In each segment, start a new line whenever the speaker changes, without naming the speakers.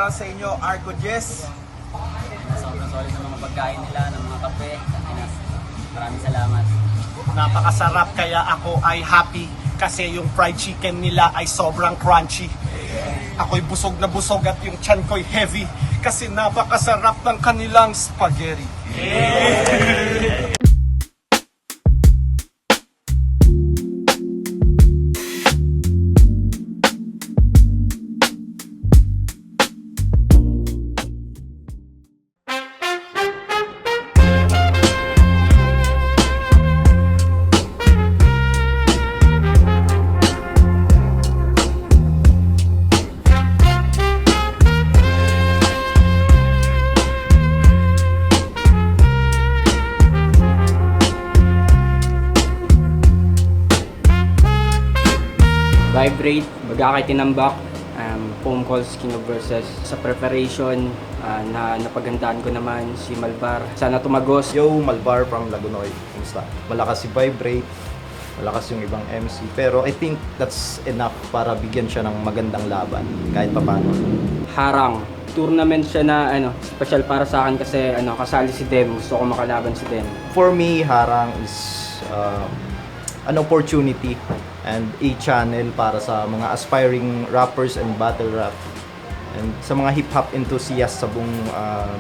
para sa inyo, Arco Jess.
Sobrang solid ng mga pagkain nila, ng mga kape. Maraming salamat.
Napakasarap kaya ako ay happy kasi yung fried chicken nila ay sobrang crunchy. Ako'y busog na busog at yung tiyan ko'y heavy kasi napakasarap ng kanilang spaghetti.
Vibrate, baga kay tinambak, phone calls, King of Verses. Sa preparation, na napagandaan ko naman si Malvar. Sana tumagos.
Yo, Malvar from Lagunoy. Kumusta? Malakas si Vibrate, malakas yung ibang MC. Pero I think that's enough para bigyan siya ng magandang laban kahit papaano.
Harang. Tournament siya na special para sa akin kasi kasali si Dem. Gusto ko makalaban si Dem.
For me, Harang is an opportunity and a channel para sa mga aspiring rappers and battle rap and sa mga hip-hop enthusiasts sa buong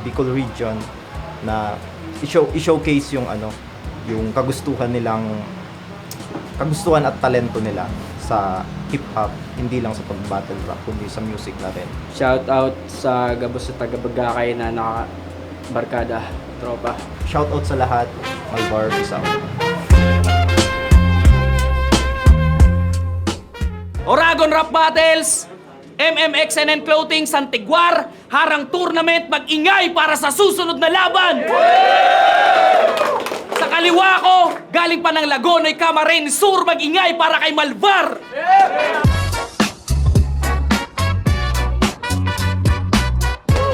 Bicol region na i-showcase yung kagustuhan at talento nila sa hip-hop, hindi lang sa pag-battle rap kundi sa music na rin.
Shout out sa gabos sa taga-Bagakay na nakabarkada, tropa.
Shout out sa lahat. Malvar, peace out.
Oragon Rap Battles, MMXNN Clothing, Santiguar, Harang Tournament, mag-ingay para sa susunod na laban! Sa kaliwa ko, galing pa ng Lagonoy, Camarines Sur, mag-ingay para kay Malvar!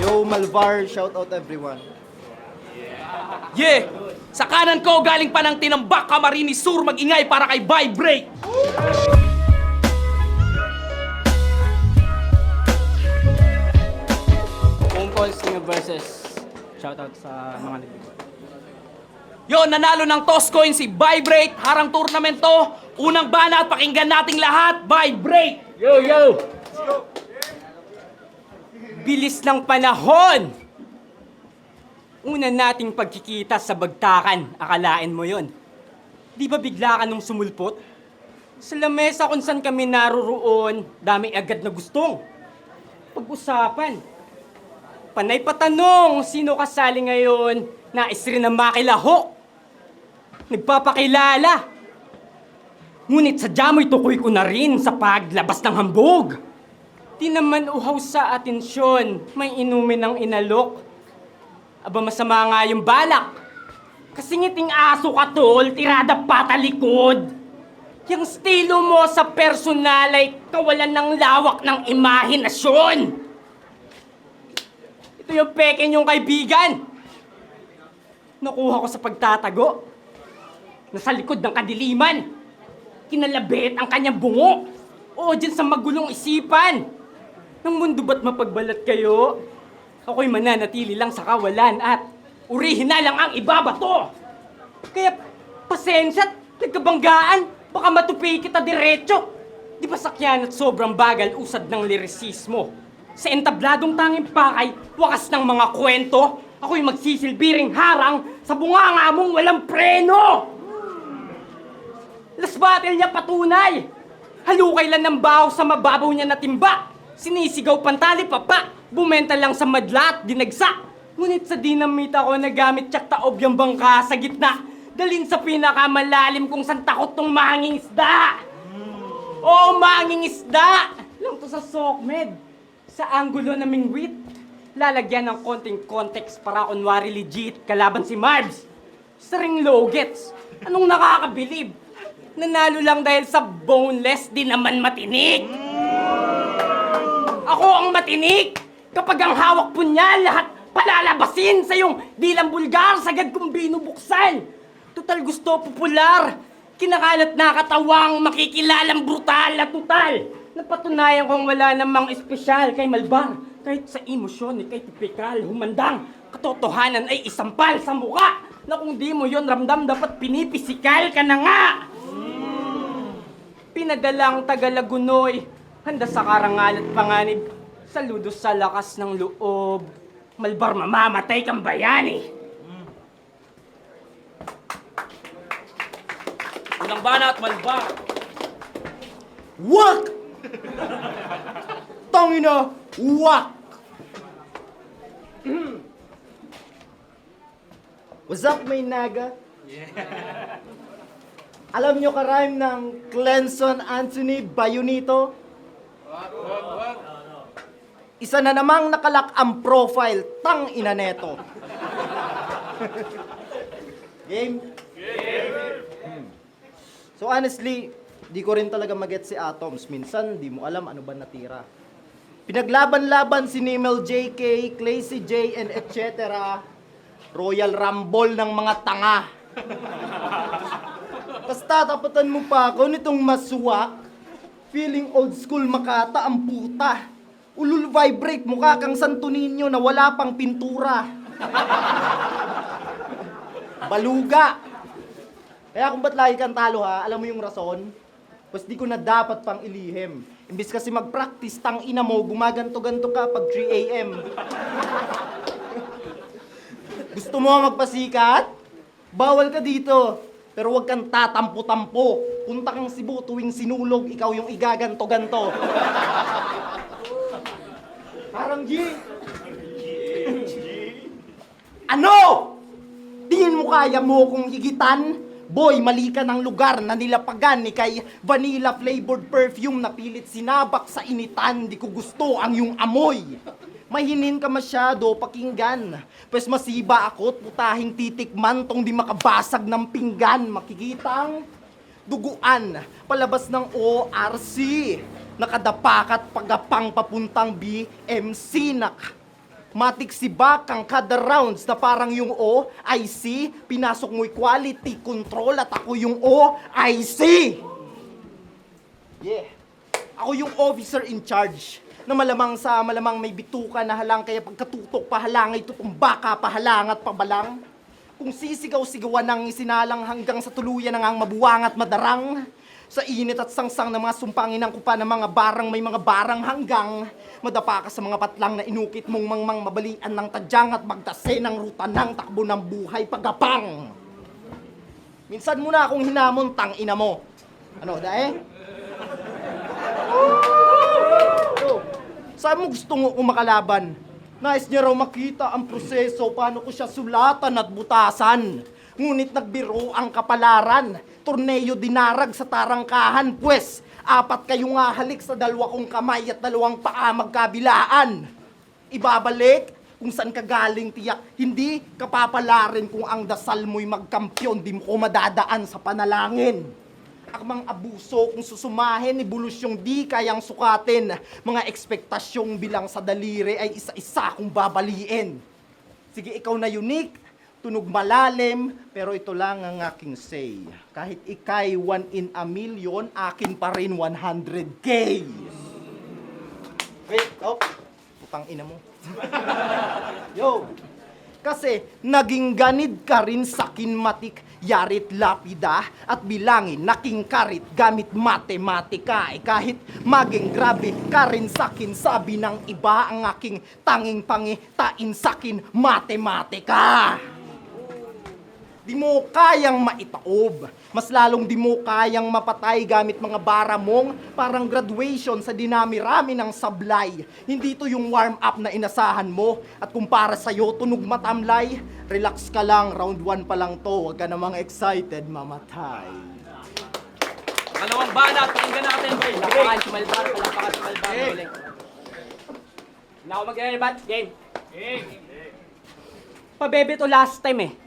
Yo, Malvar, shout out everyone.
Yeah! Sa kanan ko, galing pa ng Tinambak, Camarines Sur, mag-ingay para kay Vibrate!
Phone calls, King of Verses. Shout out sa mga nagbigo.
Yon, nanalo ng toss coin si Vibrate, Harang Tournament to. Unang bana at pakinggan nating lahat, Vibrate!
Yo, yo! Bilis ng panahon! Una nating pagkikita sa bagtakan, akalain mo yon. Di ba bigla ka nung sumulpot? Sa lamesa kung saan kami naroroon, dami agad na gustong pag-usapan. Panay patanong, sino kasali ngayon? Nais rin na makilahok. Nagpapakilala. Ngunit sadya mo'y tukoy ko na rin sa paglabas ng hambog. Di naman uhaw sa atensyon, may inumin ng inalok. Aba masama nga yung balak. Kasingiting aso ka tol, tirada patalikod. Yung estilo mo sa personal ay kawalan ng lawak ng imahinasyon. Ito yung peke niyong kaibigan. Nakuha ko sa pagtatago. Nasa likod ng kadiliman. Kinalabit ang kanyang bungo. O dyan sa magulong isipan. Nang mundo ba't mapagbalat kayo? Ako'y mananatili lang sa kawalan at urihin na lang ang ibabato. Kaya pasensya't nagkabanggaan. Baka matupi kita diretso. Di ba sakyan at sobrang bagal usad ng lirisismo? Sa entabladong tanging pakay, wakas ng mga kwento, ako'y magsisilbiring harang sa bunganga mong walang preno! Last battle niya patunay! Halukay lang ng baho sa mababaw niya na timba! Sinisigaw pantali papa, bumenta lang sa madla at dinagsa! Ngunit sa dinamita ko nagamit tsak taob yung bangka sa gitna, dalin sa pinakamalalim kung saan takot tong mahanging isda! Oo, mahanging isda! Lang to sa Sokmed. Sa anggulo na mingwit, lalagyan ng konting context para kunwari legit kalaban si Marbs. Sa ring low gets, anong nakakabilib? Nanalo lang dahil sa boneless, di naman matinik. Ako ang matinik! Kapag ang hawak po niya, lahat palalabasin sa yung dilang bulgar, sagad kong binubuksan. Total gusto popular, kinakalat na katawang makikilalang brutal at total. Napatunayan kong wala namang espesyal kay Malvar. Kahit sa emosyon, ikay tipikal, humandang, katotohanan ay isampal sa muka na kung di mo yon ramdam, dapat pinipisikal ka na nga! Pinadalang Tagalagunoy, handa sa karangal at panganib, saludo sa lakas ng loob, malbar mamamatay kang bayani!
Unang banat, Malbar.
Wak! Tangina, wak!
What's up, may naga? Alam nyo ka-rhyme ng Clenson Anthony Bayonito? Isa na namang nakalak ang profile, tang ina neto. Game? So honestly, di ko rin talaga mag-get si Atoms. Minsan, di mo alam ano ba natira. Pinaglaban-laban si Nimel JK, Claycy J, and etc. Royal Rumble ng mga tanga. Tapos tatapatan mo pa ako nitong masuwak. Feeling old school Makata ang puta. Ulul vibrate mukha kang Santo Niño na wala pang pintura. Baluga. Kaya kung ba't lagi kang talo ha, alam mo yung rason? Pues di ko na dapat pang ilihim. Imbis kasi mag-practice, tang ina mo, gumaganto-ganto ka pag 3 a.m. Gusto mo magpasikat? Bawal ka dito. Pero huwag kang tatampo-tampo. Punta kang Cebu tuwing sinulog, ikaw yung igaganto-ganto. Parang G. Ano? Tingin mo kaya mo kung higitan? Boy, mali ka ng lugar na nilapagan ni kay vanilla flavored perfume na pilit sinabak sa initan. Di ko gusto ang yung amoy. Mahinin ka masyado, pakinggan. Pues masiba ako't putahing titikman tong di makabasag ng pinggan. Makikitang duguan, palabas ng ORC. Nakadapakat pagapang papuntang BMC nak. Matik si bakang kada rounds na parang yung OIC. Pinasok mo'y quality control at ako yung OIC. Yeah. Ako yung officer in charge. Na malamang may bituka na halang kaya pagkatutok pahalangay tutumba ka pahalang at pabalang. Kung sisigaw-sigawan ng isinalang hanggang sa tuluyan ng mabuwang at madarang. Sa init at sangsang ng mga sumpangin ng kupa ng mga barang may mga barang hanggang madapa ka sa mga patlang na inukit mong mangmang mabalian ng tadyang at magdase ng ruta ng takbo ng buhay pagapang. Minsan mo na akong hinamon, tang ina mo. Ano, dae? Saan mo gusto mo makalaban? Nais niya raw makita ang proseso, paano ko siya sulatan at butasan. Ngunit nagbiro ang kapalaran, torneo dinarag sa tarangkahan, pues, 4 kayo nga halik sa 2 kong kamay at 2 paa magkabilaan. Ibabalik kung saan ka galing tiyak, hindi kapapalarin kung ang dasal mo'y magkampyon, di mo ko madadaan sa panalangin. Akmang abuso kung susumahin, ebolusyong di kayang sukatin. Mga ekspektasyong bilang sa daliri ay isa-isa kong babaliin. Sige, ikaw na unique, tunog malalim, pero ito lang ang aking say. Kahit ikay 1 in a million, akin pa rin 100K. Wait, oh, putang ina mo. Yo! Kasi naging ganid ka rin sa kinmatik, yarit lapida at bilangin naking karit gamit matematika. Kahit maging grabe ka rin sakin, sabi ng iba ang aking tanging pangitain sakin, matematika. Di mo kayang maitaob. Mas lalong di mo kayang mapatay gamit mga bara mong parang graduation sa dinami-rami ng sablay. Hindi to yung warm-up na inasahan mo. At kung para sa'yo tunog matamlay, relax ka lang, round 1 pa lang to. Huwag ka namang excited, mamatay.
Pangalawang banat, pakinggan natin, boy.
Palapakan si Malbar, palapakan si Malbar. Ulit. Na ako mag-rebat, game. Pabebe to last time eh.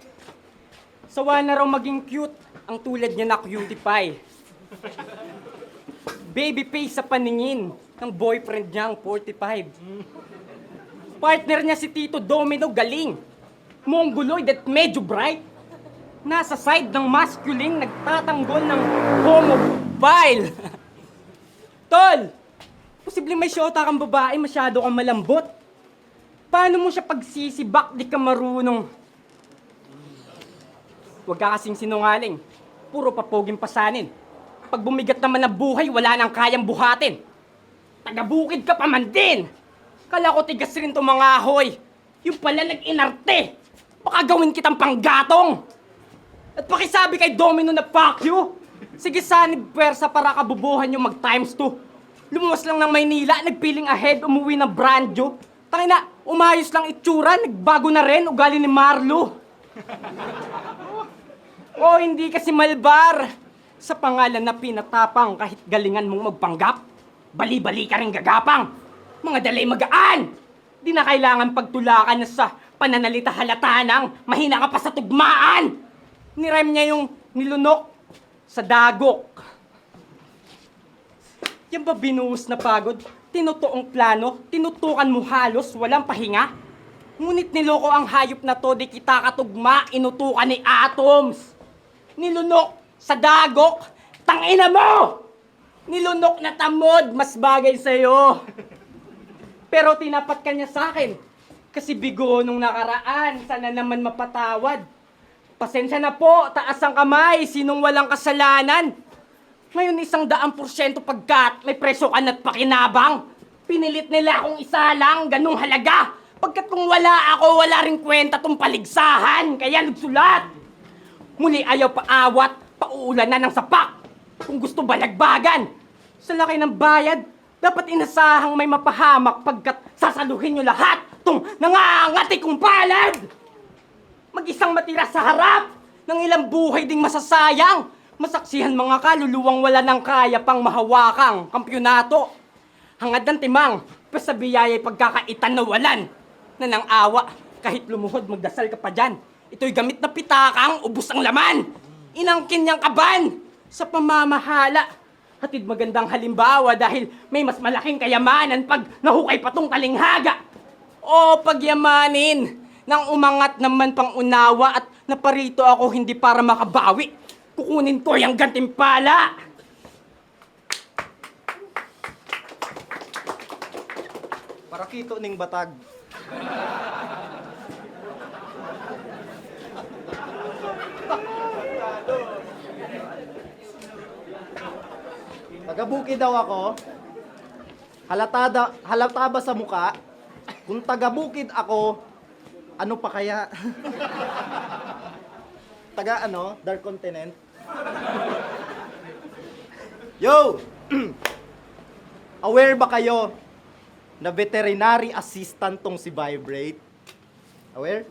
Sawa na raw maging cute ang tulad niya na cutie pie. Baby face sa paningin ng boyfriend niya ang 45. Partner niya si Tito Domino galing. Mongoloid at medyo bright. Nasa side ng masculine nagtatanggol ng homophile. Tol! Posibleng may syota kang babae, masyado kang malambot. Paano mo siya pagsisibak, di ka marunong? Huwag ka kasing sinungaling. Puro papoging pasanin. Pag bumigat naman ang buhay, wala nang kayang buhatin. Taga-bukid ka pa man din. Kala ko tigas rin to mga ahoy. Yung pala nag-inarte. Baka gawin kitang panggatong. At pakisabi kay Domino na fuck you. Sige sanib pwersa para kabubuhan yung mag times 2. Lumuwas lang ng Maynila, nagpiling ahead, umuwi ng Brandyo. Tangina, umayos lang itsura, nagbago na rin ugali ni Marlo. O hindi kasi malbar. Sa pangalan na pinatapang kahit galingan mong magpanggap, bali-bali ka rin gagapang. Mga dalay magaan. Di na kailangan pagtulakan na sa pananalita halata nang mahina ka pa sa tugmaan. Nirem niya yung nilunok sa dagok. Yan ba binuhos na pagod? Tinutuong plano? Tinutukan mo halos? Walang pahinga? Ngunit niloko ang hayop na to, di kita katugma, inutukan ni Atoms. Nilunok sa dagok, tangina mo! Nilunok na tamod, mas bagay sa'yo. Pero tinapat ka niya sa akin. Kasi bigo nung nakaraan, sana naman mapatawad. Pasensya na po, taas ang kamay, sinong walang kasalanan. Ngayon 100% pagkat may presokan at pakinabang. Pinilit nila akong isalang, ganung halaga. Pagkat kung wala ako, wala rin kwenta tong paligsahan. Kaya nagsulat. Muli ayaw paawat, pauulan na ng sapak. Kung gusto balagbagan. Sa laki ng bayad, dapat inasahang may mapahamak pagkat sasaluhin nyo lahat tong nangangati kong palad. Mag-isang matira sa harap ng ilang buhay ding masasayang. Masaksihan mga kaluluwang wala nang kaya pang mahawakang kampyonato. Hangad ng timang, sa biyaya'y pagkakaitan na walan. Na ng awa, kahit lumuhod magdasal ka pa dyan. Ito'y gamit na pitakang ubus ang laman. Inangkin niyang kaban sa pamamahala. Hatid magandang halimbawa dahil may mas malaking kayamanan pag nahukay patong talinghaga. O pagyamanin nang umangat naman pang unawa at naparito ako hindi para makabawi. Kukunin ko yung gantimpala.
Para kito ning batag. Tagabukid daw ako. Halata ba sa muka? Kung tagabukid ako, ano pa kaya? Taga ano? Dark Continent? Yo! Aware ba kayo na veterinary assistant tong si Vibrate? Aware?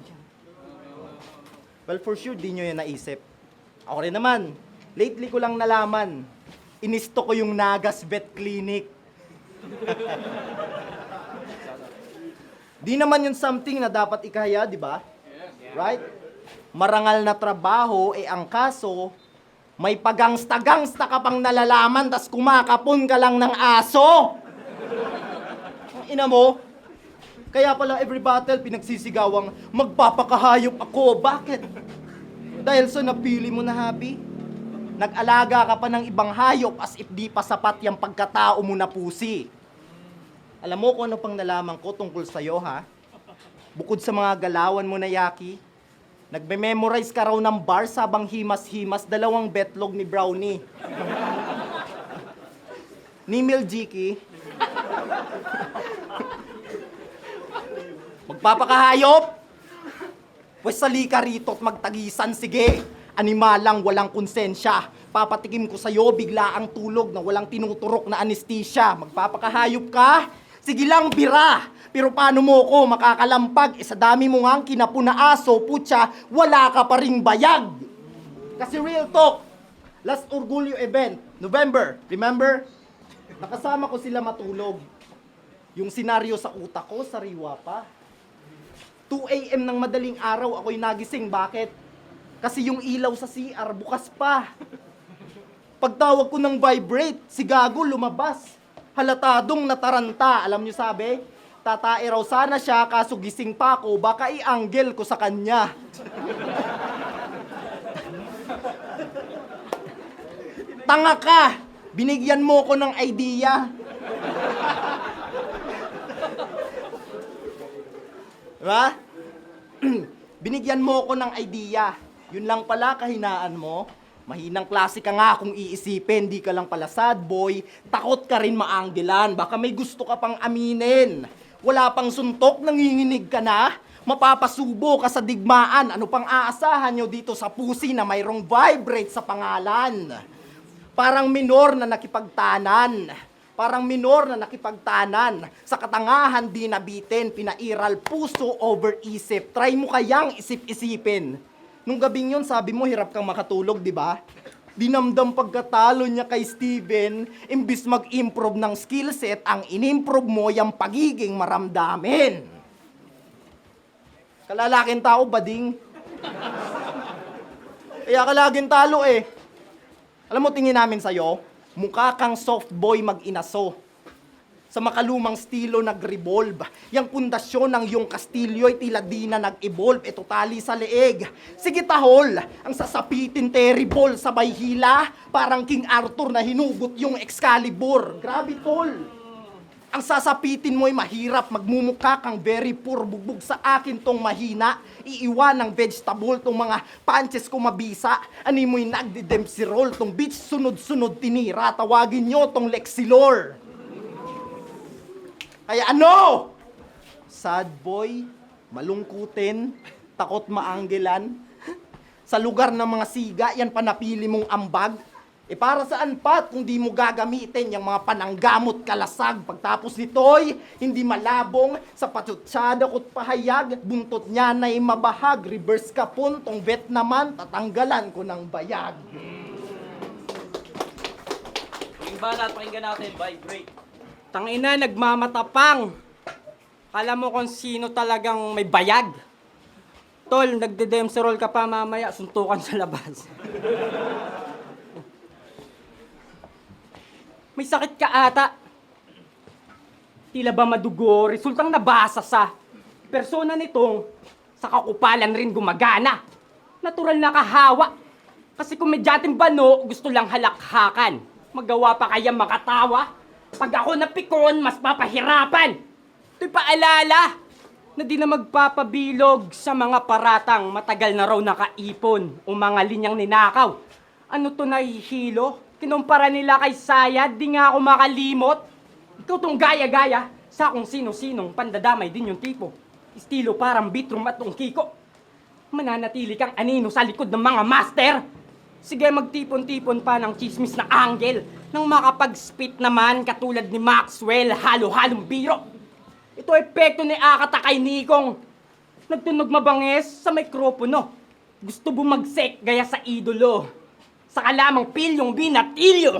Well, for sure, di nyo yan naisip. Ako rin naman, lately ko lang nalaman, inisto ko yung Nagas Vet Clinic. Di naman yun something na dapat ikaya, di ba? Right? Marangal na trabaho, ang kaso, may pagangsta-gangsta ka pang nalalaman, tas kumakapon ka lang ng aso. Ang ina mo, kaya pala every battle pinagsisigawang magpapakahayop ako. Bakit? Dahil sa napili mo na happy? Nag-alaga ka pa ng ibang hayop as if di pa sapat yung pagkatao mo na pusi. Alam mo kung ano pang nalaman ko tungkol sa'yo, ha? Bukod sa mga galawan mo na yaki, nagme-memorize ka raw ng bars habang himas-himas 2 betlog ni Brownie. Ni Miljiki. Magpapakahayop? Pwes sali ka rito at magtagisan, sige. Animalang walang konsensya. Papatikim ko sa'yo bigla ang tulog na walang tinuturok na anesthesia. Magpapakahayop ka? Sige lang, bira. Pero paano mo ko makakalampag? Sa dami mo nga ang kinapuna aso, putya, wala ka pa ring bayag. Kasi real talk, last Orgulyo event, November, remember? Nakasama ko sila matulog. Yung senaryo sa utak ko, sariwa pa. 2 a.m. ng madaling araw ako'y nagising. Bakit? Kasi yung ilaw sa CR bukas pa. Pagtawag ko ng Vibrate, si Gago lumabas. Halatadong nataranta. Alam niyo sabi? Tatae raw sana siya, kaso gising pa ako, baka i-angle ko sa kanya. Tanga ka! Binigyan mo ko ng idea. Diba? Binigyan mo ko ng idea. Yun lang pala kahinaan mo. Mahinang klase ka nga kung iisipin, di ka lang pala sad boy. Takot ka rin maanggilan, baka may gusto ka pang aminin. Wala pang suntok, nanginginig ka na. Mapapasubo ka sa digmaan. Ano pang aasahan nyo dito sa pusi na mayroong vibrate sa pangalan? Parang minor na nakipagtanan. Parang minor na nakipagtanan. Sa katangahan di nabitin, pinairal puso over isip. Try mo kayang isip-isipin. Nung gabing yun, sabi mo hirap kang makatulog, di ba? Dinamdam pagkatalo niya kay Steven, imbis mag-improve ng skillset, ang inimprove mo yung pagiging maramdamin. Kalalaking tao, bading. Kaya ka laging talo eh. Alam mo, tingin namin sa'yo, mukha kang soft boy mag-inaso. Sa makalumang stilo nag-revolve. Yang pundasyon ng iyong kastilyo ay tila di na nag-evolve. E totally sa leeg. Sige tahol, ang sasapitin terrible sabay hila. Parang King Arthur na hinugot yung Excalibur. Grabe tol. Ang sasapitin mo ay mahirap. Magmumukha kang very poor. Bugbog sa akin tong mahina. Iiwan ng vegetable tong mga punches ko mabisa. Ani mo'y nagdi-dempsey roll. Tong bitch sunod-sunod tinira. Tawagin nyo tong Lexilor. Kaya ano? Sad boy, malungkutin, takot maanggilan. Sa lugar ng mga siga, yan panapili mong ambag. E para saan pa kung di mo gagamitin yung mga pananggamot kalasag? Pagtapos nito'y hindi malabong sa patutsyada ko't pahayag. Buntot niya na'y mabahag. Reverse ka puntong vet naman, tatanggalan ko ng bayag.
Yung banat, pakinggan natin, vibrate.
Tangina, nagmamatapang. Kala mo kung sino talagang may bayag. Tol, nagde-demserol ka pa mamaya, suntukan sa labas. May sakit ka ata. Tila ba madugo, resultang nabasa sa persona nitong sa kakupalan rin gumagana. Natural na kahawa. Kasi kung medyating bano, gusto lang halakhakan. Magawa pa kaya makatawa? Pag ako napikon, mas papahirapan. Ito'y paalala na di na magpapabilog sa mga paratang matagal na raw nakaipon o mga linyang ninakaw. Ano to nahihilo? Kinumpara nila kay Sayad, di nga ako makalimot. Ikaw tong gaya-gaya sa kung sino-sinong pandadamay din yung tipo. Estilo parang bitrum at kiko. Mananatili kang anino sa likod ng mga master. Sige, magtipon-tipon pa ng chismis na anghel nang makapag-spit naman katulad ni Maxwell, halo-halong biro. Ito epekto ni Akata kay Nikong. Nagtunog mabangis sa mikropono. Gusto bumagsek gaya sa idolo. Saka lamang pilyong binatilyo.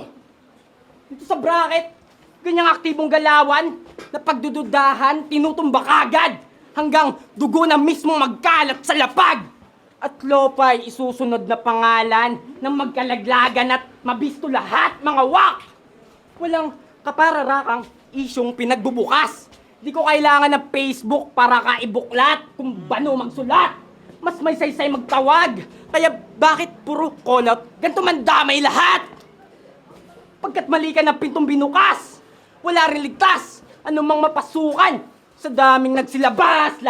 Dito sa bracket, ganyang aktibong galawan na pagdududahan, tinutumba kagad hanggang dugo na mismo magkalat sa lapag. At Lopay, isusunod na pangalan ng magkalaglagan at mabisto lahat, mga wak! Walang kapararakang isyong pinagbubukas. Di ko kailangan ng Facebook para kaibuklat kung bano magsulat. Mas may saysay magtawag. Kaya bakit puro kolot? Ganito man damay lahat! Pagkat mali ka ng pintong binukas, wala rin ligtas. Anumang mapasukan. Sa daming nagsilabas,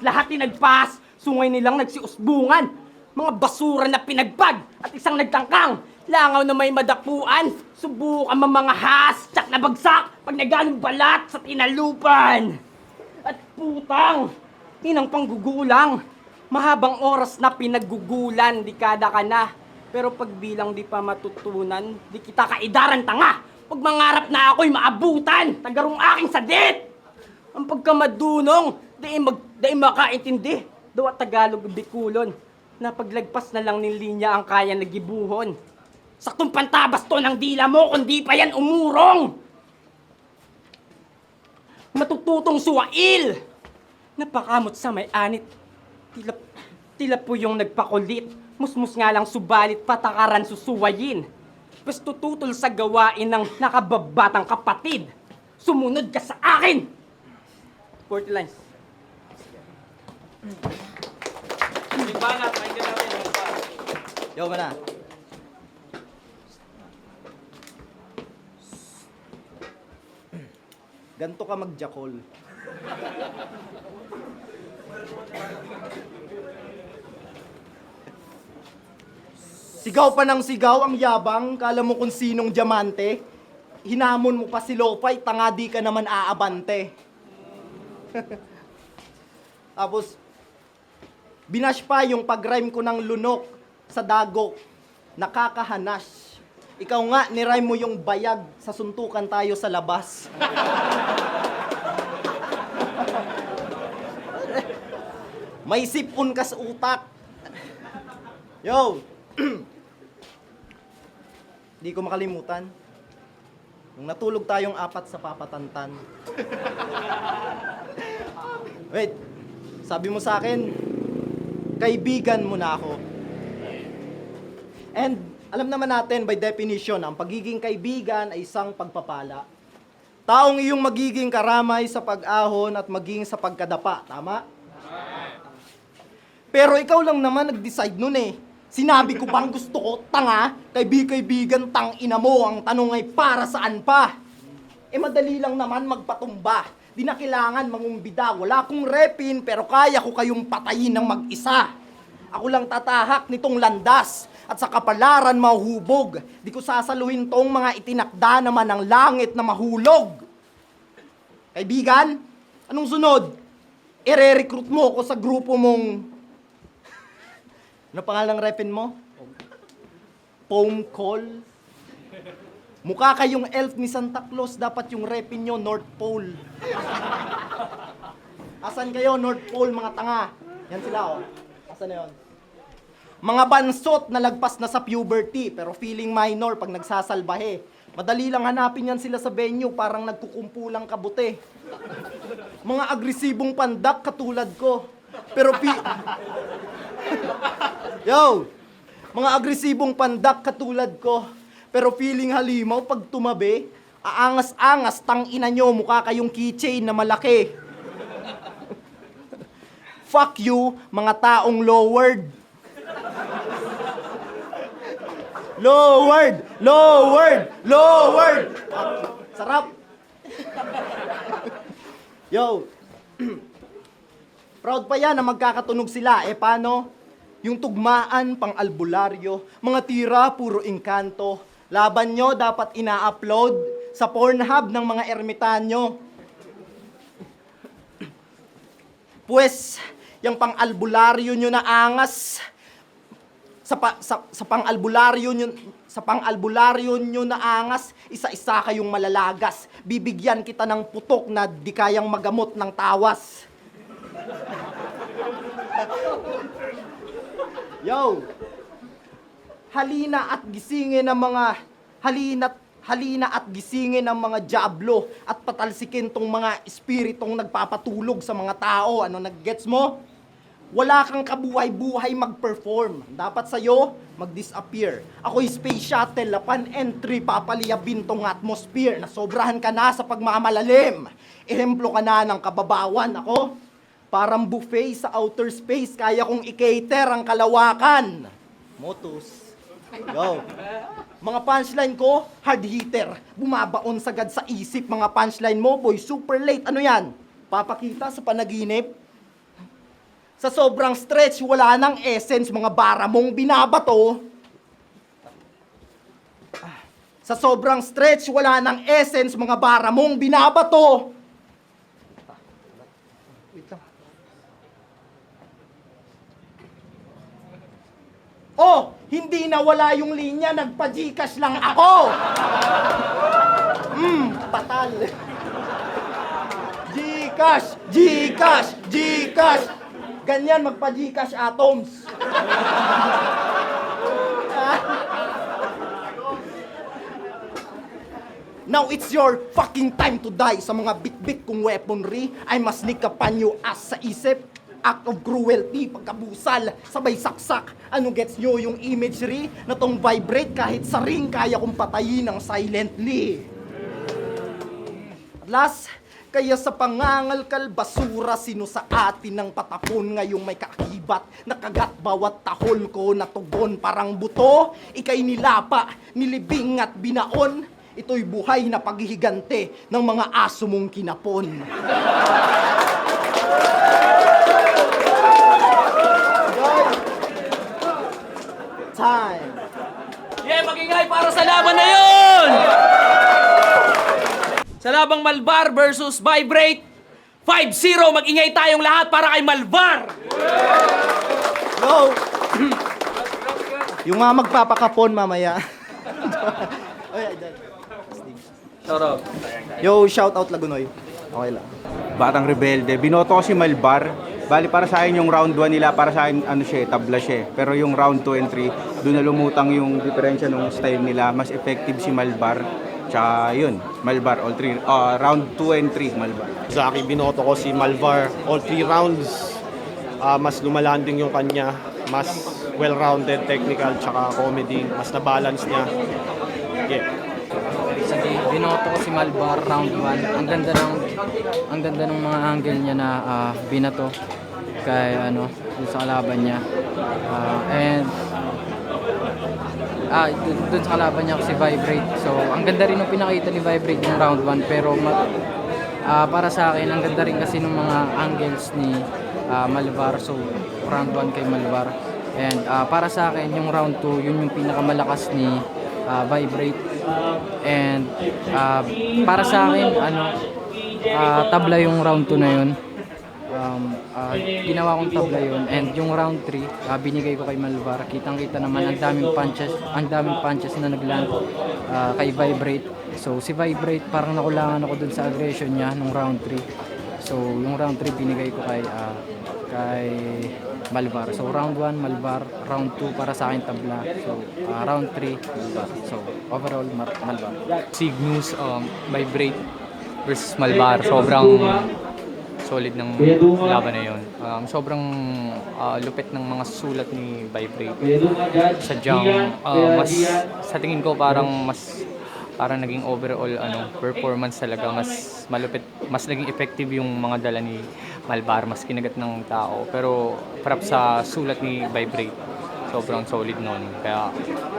lahat tinagpas, sungay nilang nagsiusbungan. Mga basura na pinagpag at isang nagtangkang. Langaw na may madapuan, subukan mga has, tsak na bagsak, pag naganong balat sa tinalupan. At putang, inang panggugulang, mahabang oras na pinaggugulan, dekada ka na. Pero pag bilang di pa matutunan, di kita kaidaran tanga. Pag mangarap na ako'y maabutan, tagarong aking sadit. Ang pagkamadunong, di makaintindi. Daw at Tagalog Bikulon, na paglagpas na lang ng linya ang kaya nagibuhon. Saktong pantabas to ng dila mo, kundi pa yan umurong. Matututong suwail, napakamot sa may anit. Tila po yung nagpakulit, musmus nga lang subalit patakaran susuwayin. Bas tututol sa gawain ng nakababatang kapatid. Sumunod ka sa akin! 40 lines.
Yung banat, pakinggan natin.
Yo, ba na? Ganto ka magjakol. Sigaw pa ng sigaw, ang yabang, kala mo kung sinong diamante. Hinamon mo pa si Lopay, tanga di ka naman aabante. Tapos, binash pa yung pag-rhyme ko ng lunok sa dago. Nakakahanas. Ikaw nga, nirhyme mo yung bayag sa suntukan tayo sa labas. May sipon ka sa utak. Yo! Di ko makalimutan. Nung natulog tayong apat sa papatantan. Wait, sabi mo sa akin, kaibigan mo na ako. And alam naman natin by definition, ang pagiging kaibigan ay isang pagpapala. Taong iyong magiging karamay sa pag-ahon at maging sa pagkadapa. Tama? Pero ikaw lang naman nag-decide nun eh. Sinabi ko bang gusto ko, tanga, kaibigan, tang ina mo, ang tanong ay para saan pa? Eh madali lang naman magpatumba. Di na kailangan mangumbida. Wala akong repin, pero kaya ko kayong patayin ng mag-isa. Ako lang tatahak nitong landas at sa kapalaran mahuhubog. Di ko sasaluhin tong mga itinakda naman ng langit na mahulog. Kaibigan, anong sunod? Ire-recruit mo ko sa grupo mong... Ano pangalang repin mo? Foam call? Mukha kayong elf ni Santa Claus, dapat yung repin nyo North Pole. Asan kayo, North Pole, mga tanga? Yan sila, oh. Asan na yun? Mga bansot na lagpas na sa puberty, pero feeling minor pag nagsasalbahe. Madali lang hanapin yan sila sa venue, parang nagkukumpulang kabute. Mga agresibong pandak katulad ko. Pero Yo! Mga agresibong pandak katulad ko. Pero feeling halimaw pag tumabi, aangas-angas, tang ina nyo, mukha kayong keychain na malaki. Fuck you, mga taong lowered. Lowered! Lowered! Lowered! Sarap! Yo! Proud pa yan na magkakatunog sila. Eh paano? Yung tugmaan pang albularyo, mga tira puro engkanto. Laban nyo dapat ina-upload sa Pornhub ng mga ermitanyo. Pues, yung pang albularyo nyo na angas, sa pang-albularyo nyo na angas, isa-isa kayong malalagas. Bibigyan kita ng putok na di kayang magamot ng tawas. Yo! Halina at gisingin ng mga halina at gisingin ng mga diablo at patalsikin tong mga espiritong nagpapatulog sa mga tao. Ano, nag-gets mo? Wala kang kabuhay-buhay mag-perform. Dapat sa'yo, mag-disappear. Ako'y space shuttle, lapan entry, papaliyabin tong atmosphere. Nasobrahan ka na sa pagmamalalim. Ehemplo ka na ng kababawan. Ako, parang buffet sa outer space, kaya kong i-cater ang kalawakan. Motus. Go. Mga punchline ko, hard hitter. Bumabaon sagad sa isip. Mga punchline mo, boy, super late. Ano yan? Papakita sa panaginip? Sa sobrang stretch, wala nang essence, mga bara mong binabato. Sa sobrang stretch, wala nang essence, mga bara mong binabato. Wait lang. Oh, hindi nawala yung linya, nagpa-Gcash lang ako. Patal. Gcash, Gcash, Gcash. Ganyan magpa-Gcash atoms. Now it's your fucking time to die. Sa mga bit-bit kong weaponry, I must sneak upon you as sa isip. Act of cruelty, pagkabusal, sabay saksak. Ano gets nyo yung imagery na tong vibrate kahit sa ring kaya kong patayin ng silently. At last, kaya sa pangangalkal basura, sino sa atin ng patapon ngayong may kaakibat, nakagat bawat tahol ko na tugon parang buto, ikay nilapa, nilibing at binaon, ito'y buhay na paghihigante ng mga aso mong kinapon. Time!
Yeah, magingay para sa laban na yun! Sa labang Malvar versus Vibrate, 5-0, magingay tayong lahat para kay Malvar!
Go! Yung mga magpapakapon mamaya. Yo, shout out Lagunoy. Okay lang.
Batang Rebelde. Binoto ko si Malbar. Bali para sa akin yung round 1 nila, para sa akin ano siya, tabla siya. Pero yung round 2 and 3, doon na lumutang yung diferensya ng style nila. Mas effective si Malbar. Tsaka yun, Malbar all 3. Round 2 and 3, Malbar.
Sa akin, binoto ko si Malvar. All 3 rounds, mas lumalanding yung kanya. Mas well-rounded, technical, tsaka comedy. Mas na-balance niya. Yeah.
Sige, binoto ko si Malvar round 1. Ang ganda ng mga angle niya na binato kay dun sa kalaban niya. Dun sa kalaban niya si Vibrate. So, ang ganda rin ng pinakita ni Vibrate ng round 1 pero para sa akin ang ganda rin kasi ng mga angles ni Malvar. So, round 1 kay Malvar. And para sa akin yung round 2, yun yung pinakamalakas ni Vibrate. And para sa akin tabla yung round 2 na yun. Ginawa kong tabla yun. And yung round 3 binigay ko kay Malvar. Kitang-kita naman ang daming punches na nagland kay Vibrate. So si Vibrate parang nakulangan ako dun sa aggression niya nung round 3. So yung round 3 binigay ko kay Malvar. So round 1 Malvar, round 2 para sa akin tabla. So round 3 Malvar. So overall Malvar.
Cygnus, Vibrate versus Malvar. Sobrang solid ng laban na yun. Sobrang lupit ng mga sulat ni Vibrate. Sadyang sa tingin ko parang naging overall performance talaga mas malupit, mas naging effective yung mga dala ni Malvar, mas kinagat ng tao. Pero perhaps sa sulat ni Vibrate, sobrang solid noon. Kaya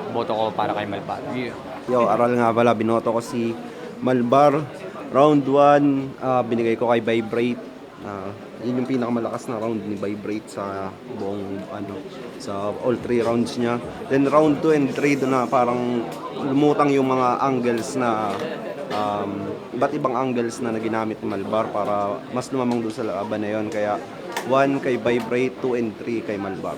boto ko para kay Malvar. Yeah.
Yo, aral nga pala, binoto ko si Malvar. Round 1, binigay ko kay Vibrate. Yun yung pinakamalakas na round ni Vibrate sa buong sa all 3 rounds niya. Then round 2 and 3 doon na parang lumutang yung mga angles na iba't ibang angles na ginamit ni Malvar para mas lumamang doon sa laban na yon. Kaya 1 kay Vibrate, 2 and 3 kay Malvar.